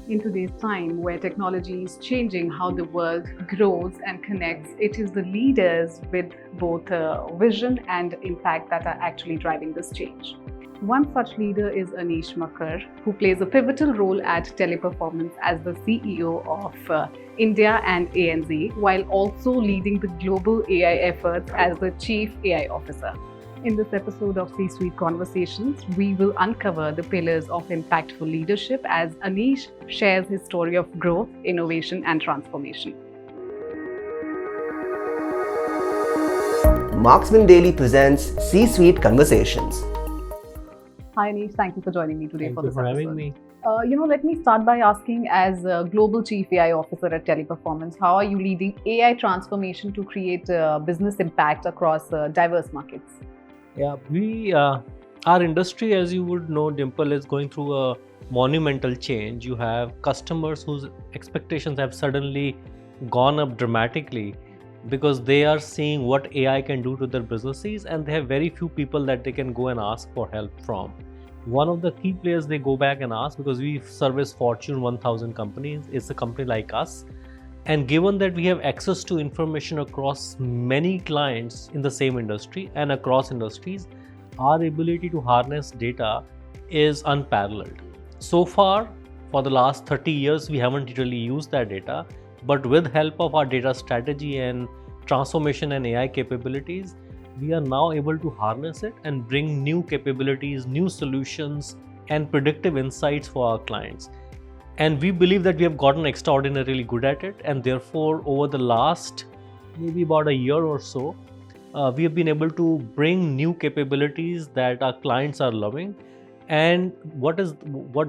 In today's time, where technology is changing how the world grows and connects, it is the leaders with both vision and impact that are actually driving this change. One such leader is Anish Mukker, who plays a pivotal role at Teleperformance as the CEO of India and ANZ, while also leading the global AI efforts as the Chief AI Officer. In this episode of C-Suite Conversations, we will uncover the pillars of impactful leadership as Anish shares his story of growth, innovation, and transformation. Marksman Daily presents C-Suite Conversations. Hi Anish, thank you for joining me today Thank for you this for episode. having me. Let me start by asking, as a Global Chief AI Officer at Teleperformance, how are you leading AI transformation to create business impact across diverse markets? Yeah, our industry, as you would know, Dimple, is going through a monumental change. You have customers whose expectations have suddenly gone up dramatically because they are seeing what AI can do to their businesses, and they have very few people that they can go and ask for help from. One of the key players they go back and ask, because we service Fortune 1000 companies, is a company like us. And given that we have access to information across many clients in the same industry and across industries, our ability to harness data is unparalleled. So far, for the last 30 years, we haven't really used that data, but with help of our data strategy and transformation and AI capabilities, we are now able to harness it and bring new capabilities, new solutions, and predictive insights for our clients. And we believe that we have gotten extraordinarily good at it, and therefore over the last maybe about a year or so, we have been able to bring new capabilities that our clients are loving. And what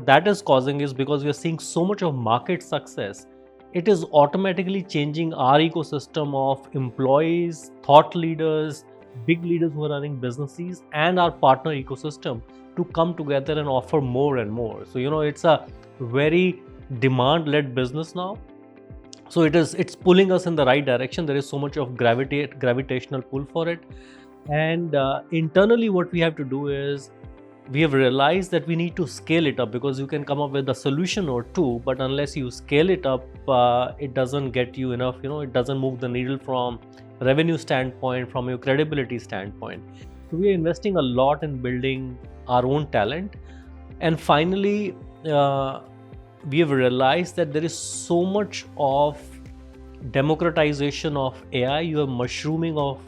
that is causing is, because we are seeing so much of market success, it is automatically changing our ecosystem of employees, thought leaders, big leaders who are running businesses, and our partner ecosystem to come together and offer more and more. So it's a very demand-led business now. So it's pulling us in the right direction. There is so much of gravitational pull for it. And internally, what we have to do is, we have realized that we need to scale it up, because you can come up with a solution or two, but unless you scale it up, it doesn't get you enough. It doesn't move the needle from revenue standpoint, from your credibility standpoint. So we are investing a lot in building our own talent. And finally, we have realized that there is so much of democratization of AI. You have mushrooming of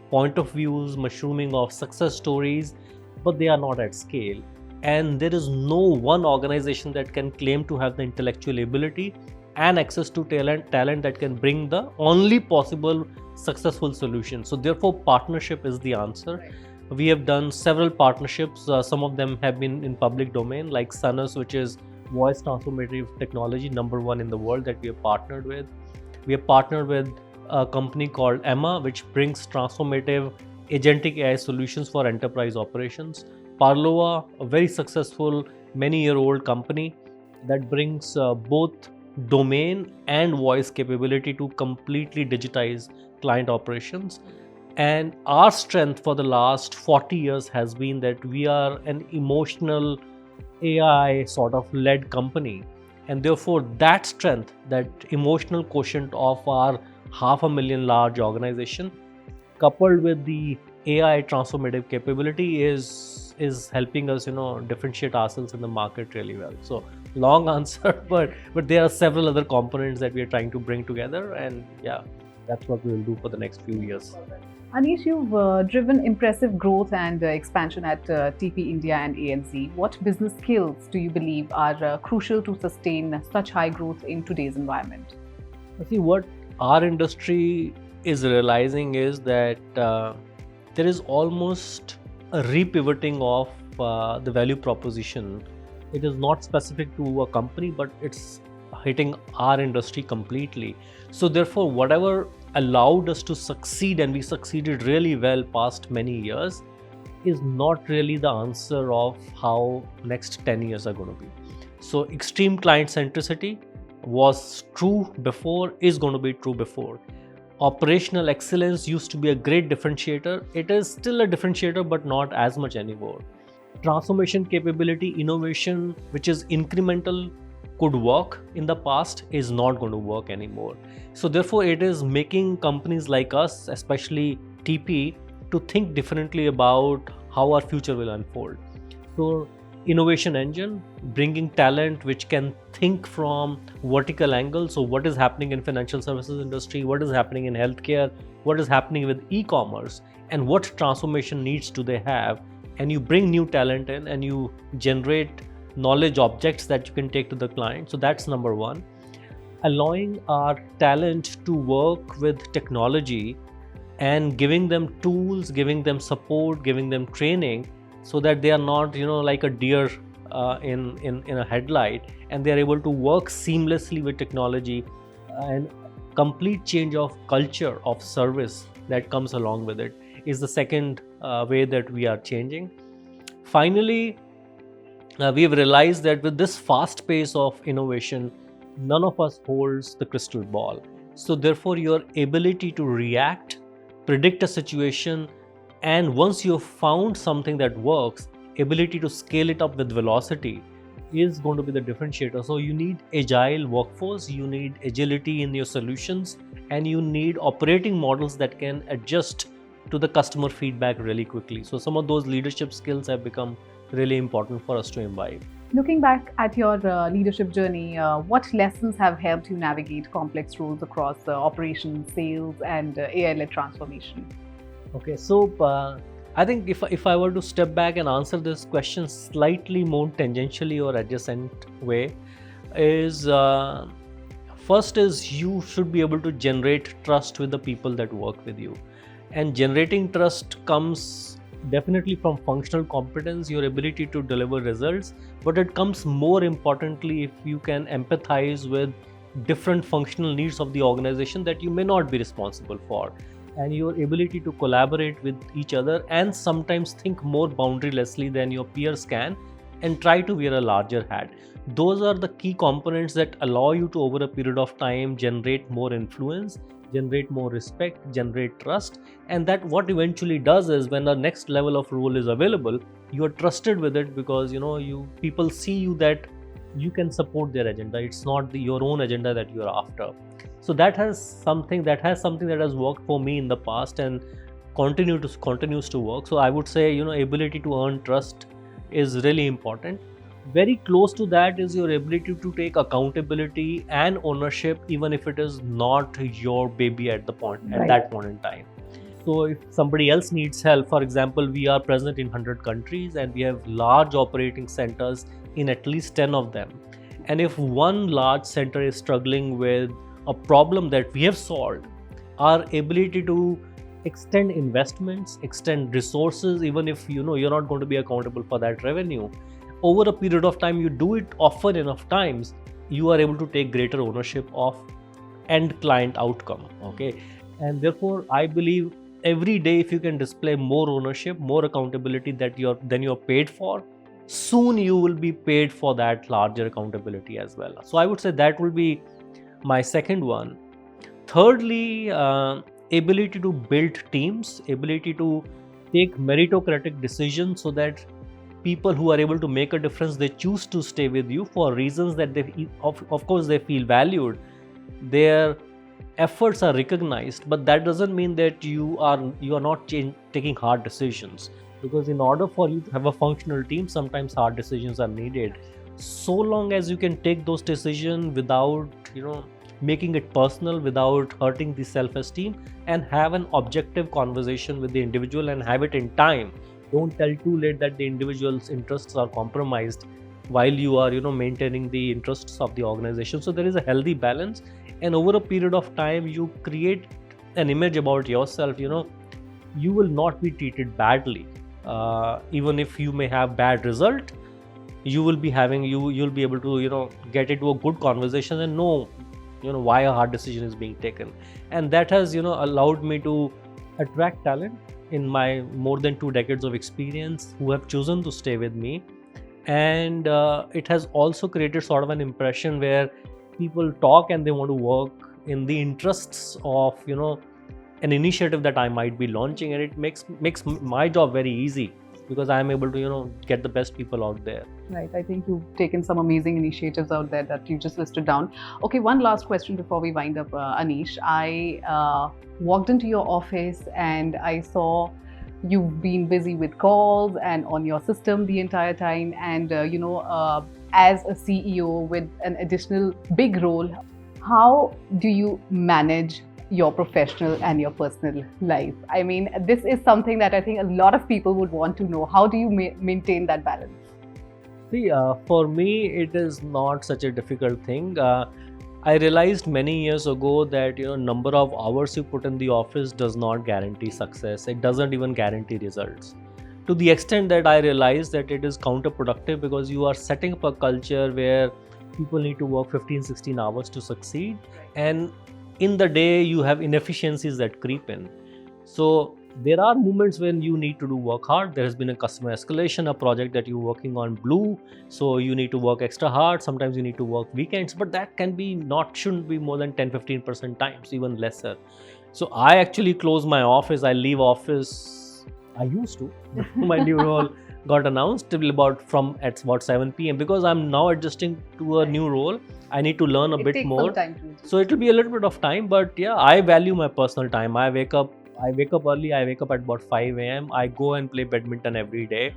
point of views, mushrooming of success stories, but they are not at scale. And there is no one organization that can claim to have the intellectual ability and access to talent that can bring the only possible successful solution. So therefore, partnership is the answer. We have done several partnerships. Some of them have been in public domain, like Sunus, which is voice transformative technology #1 in the world, that we have partnered with. We have partnered with a company called Emma, which brings transformative agentic AI solutions for enterprise operations. Parloa, a very successful many-year-old company that brings both domain and voice capability to completely digitize client operations. And our strength for the last 40 years has been that we are an emotional AI sort of led company. And therefore, that strength, that emotional quotient of our 500,000 large organization, coupled with the AI transformative capability, is helping us differentiate ourselves in the market really well. So long answer, but there are several other components that we are trying to bring together, and yeah, that's what we will do for the next few years. Anish, you've driven impressive growth and expansion at TP India and ANZ. What business skills do you believe are crucial to sustain such high growth in today's environment? See, what our industry is realizing is that there is almost a repivoting of the value proposition. It is not specific to a company, but it's hitting our industry completely. So therefore, whatever allowed us to succeed, and we succeeded really well past many years, is not really the answer of how next 10 years are going to be. So extreme client centricity was true before, is going to be true before. Operational excellence used to be a great differentiator. It is still a differentiator, but not as much anymore. Transformation capability, innovation, which is incremental, could work in the past is not going to work anymore. So therefore it is making companies like us, especially TP, to think differently about how our future will unfold. So innovation engine, bringing talent which can think from vertical angles. So what is happening in financial services industry, what is happening in healthcare, what is happening with e-commerce, and what transformation needs do they have, and you bring new talent in and you generate knowledge objects that you can take to the client. So that's number one. Allowing our talent to work with technology and giving them tools, giving them support, giving them training, so that they are not, like a deer in a headlight, and they are able to work seamlessly with technology, and complete change of culture of service that comes along with it is the second way that we are changing. Finally, we've realized that with this fast pace of innovation, none of us holds the crystal ball. So therefore your ability to react, predict a situation, and once you've found something that works, ability to scale it up with velocity is going to be the differentiator. So you need agile workforce, you need agility in your solutions, and you need operating models that can adjust to the customer feedback really quickly. So some of those leadership skills have become really important for us to imbibe. Looking back at your leadership journey, what lessons have helped you navigate complex roles across operations, sales, and AI-led transformation? Okay, so I think if I were to step back and answer this question slightly more tangentially or adjacent way, is first is you should be able to generate trust with the people that work with you, and generating trust comes definitely from functional competence, your ability to deliver results, but it comes more importantly if you can empathize with different functional needs of the organization that you may not be responsible for, and your ability to collaborate with each other and sometimes think more boundarylessly than your peers can and try to wear a larger hat. Those are the key components that allow you to, over a period of time, generate more influence, generate more respect, generate trust, and that what eventually does is when the next level of role is available, you are trusted with it because people see you that you can support their agenda. It's not your own agenda that you're after. So that has something that has worked for me in the past and continues to work. So I would say ability to earn trust is really important. Very close to that is your ability to take accountability and ownership, even if it is not your baby at that point in time. So if somebody else needs help, for example, we are present in 100 countries and we have large operating centers in at least 10 of them. And if one large center is struggling with a problem that we have solved, our ability to extend investments, extend resources, even if you're not going to be accountable for that revenue, over a period of time, you do it often enough times, you are able to take greater ownership of end client outcome. Okay, and therefore I believe every day if you can display more ownership, more accountability than you're paid for, soon you will be paid for that larger accountability as well. So I would say that will be my second one. Thirdly, ability to build teams, ability to take meritocratic decisions so that people who are able to make a difference, they choose to stay with you for reasons that they of course they feel valued, their efforts are recognized, but that doesn't mean that you are not taking hard decisions, because in order for you to have a functional team, sometimes hard decisions are needed. So long as you can take those decisions without making it personal, without hurting the self-esteem, and have an objective conversation with the individual and have it in time. Don't tell too late that the individual's interests are compromised while you are maintaining the interests of the organization. So there is a healthy balance, and over a period of time you create an image about yourself. You will not be treated badly, even if you may have bad result. You will be having you'll be able to get into a good conversation and know why a hard decision is being taken. And that has allowed me to attract talent in my more than 2 decades of experience who have chosen to stay with me. And it has also created sort of an impression where people talk and they want to work in the interests of an initiative that I might be launching, and it makes my job very easy, because I am able to get the best people out there. Right. I think you've taken some amazing initiatives out there that you just listed down. Okay, one last question before we wind up, Anish. I walked into your office and I saw you've been busy with calls and on your system the entire time. And, as a CEO with an additional big role, how do you manage your professional and your personal life? I mean, this is something that I think a lot of people would want to know. How do you maintain that balance? See, for me, it is not such a difficult thing. I realized many years ago that number of hours you put in the office does not guarantee success. It doesn't even guarantee results. To the extent that I realized that it is counterproductive, because you are setting up a culture where people need to work 15-16 hours to succeed, and in the day you have inefficiencies that creep in. So there are moments when you need to work hard. There has been a customer escalation, a project that you're working on blew, so you need to work extra hard. Sometimes you need to work weekends, but that shouldn't be more than 10-15% times, even lesser. So I actually close my office. I leave office. I used to. My new role got announced till about 7 p.m. because I'm now adjusting to a new role. I need to learn a bit more. So it will be a little bit of time, but yeah, I value my personal time. I wake up early. I wake up at about 5 a.m. I go and play badminton every day.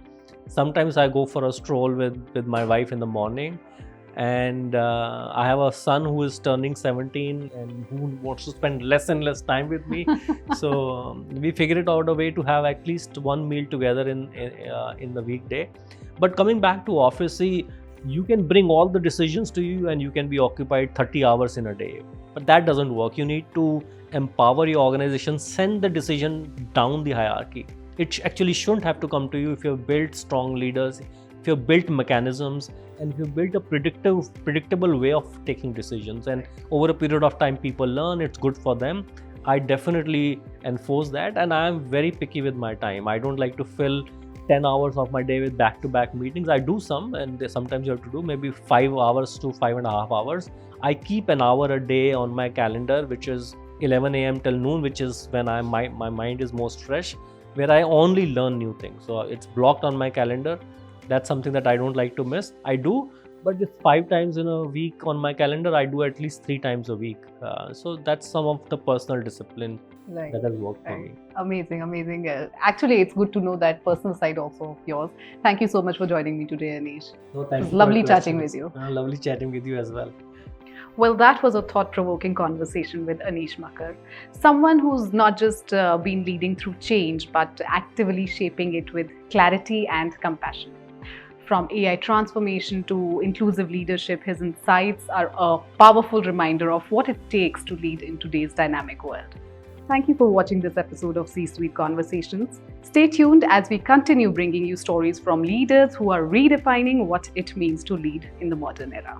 Sometimes I go for a stroll with my wife in the morning. And I have a son who is turning 17 and who wants to spend less and less time with me. So we figured out a way to have at least one meal together in the weekday. But coming back to office, see, you can bring all the decisions to you and you can be occupied 30 hours in a day. But that doesn't work. You need to empower your organization, send the decision down the hierarchy. It actually shouldn't have to come to you if you've built strong leaders, if you've built mechanisms, and if you've built a predictable way of taking decisions. And over a period of time, people learn, it's good for them. I definitely enforce that, and I am very picky with my time. I don't like to fill 10 hours of my day with back-to-back meetings. I do some, and sometimes you have to do maybe 5 hours to 5.5 hours. I keep an hour a day on my calendar, which is 11 a.m. till noon, which is when my mind is most fresh, where I only learn new things. So it's blocked on my calendar. That's something that I don't like to miss. I do, but it's 5 times in a week on my calendar. I do at least 3 times a week. So that's some of the personal discipline that has worked for me. Amazing. Actually, it's good to know that personal side also of yours. Thank you so much for joining me today, Anish. No, thank you. It was lovely chatting with you. Lovely chatting with you as well. Well, that was a thought-provoking conversation with Anish Mukker, someone who's not just been leading through change, but actively shaping it with clarity and compassion. From AI transformation to inclusive leadership, his insights are a powerful reminder of what it takes to lead in today's dynamic world. Thank you for watching this episode of C-Suite Conversations. Stay tuned as we continue bringing you stories from leaders who are redefining what it means to lead in the modern era.